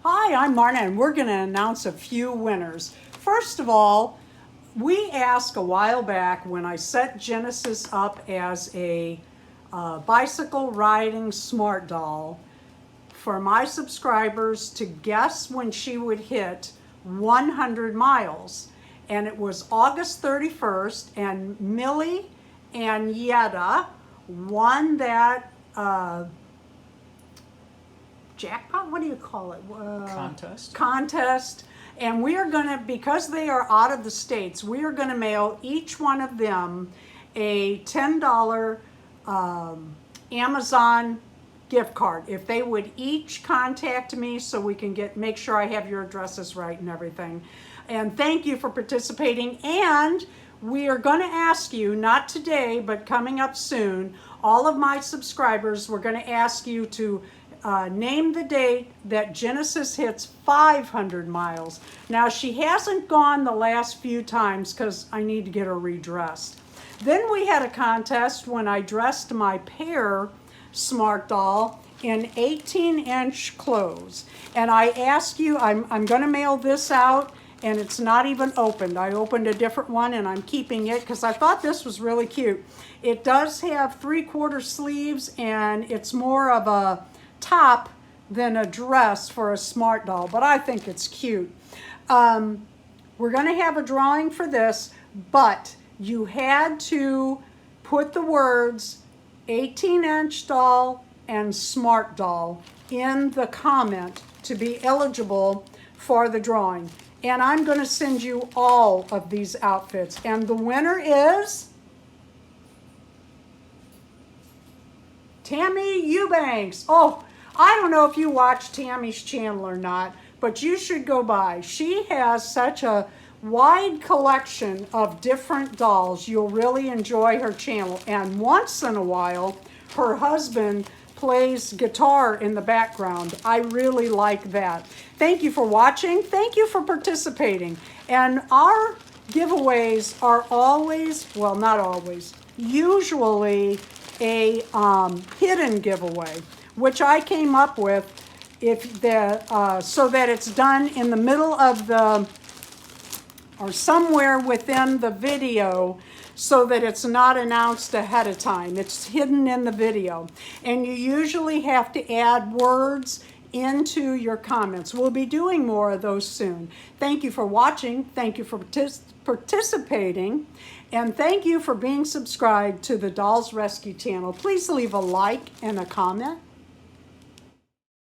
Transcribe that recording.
Hi, I'm Marna, and we're going to announce a few winners. First of all, we asked a while back when I set Genesis up as a bicycle riding smart doll for my subscribers to guess when she would hit 100 miles. And it was August 31st, and Millie and Yetta won that jackpot, what do you call it? Contest. And we are gonna, because they are out of the States, we are gonna mail each one of them a $10 Amazon gift card. If they would each contact me so we can make sure I have your addresses right and everything. And thank you for participating. And we are gonna ask you, not today, but coming up soon, all of my subscribers, we're gonna ask you to name the date that Genesis hits 500 miles. Now, she hasn't gone the last few times because I need to get her redressed. Then we had a contest when I dressed my Pear Smart Doll in 18-inch clothes. And I asked you, I'm going to mail this out, and it's not even opened. I opened a different one, and I'm keeping it because I thought this was really cute. It does have 3/4 sleeves, and it's more of a top than a dress for a smart doll, but I think it's cute. We're going to have a drawing for this, but you had to put the words 18-inch doll and smart doll in the comment to be eligible for the drawing. And I'm going to send you all of these outfits. And the winner is Tammy Eubanks. Oh, I don't know if you watch Tammy's channel or not, but you should go by. She has such a wide collection of different dolls. You'll really enjoy her channel. And once in a while, her husband plays guitar in the background. I really like that. Thank you for watching. Thank you for participating. And our giveaways are always, well, not always, usually a hidden giveaway, which I came up with so that it's done in the middle of or somewhere within the video so that it's not announced ahead of time. It's hidden in the video. And you usually have to add words into your comments. We'll be doing more of those soon. Thank you for watching. Thank you for participating. And thank you for being subscribed to the Dolls Rescue channel. Please leave a like and a comment.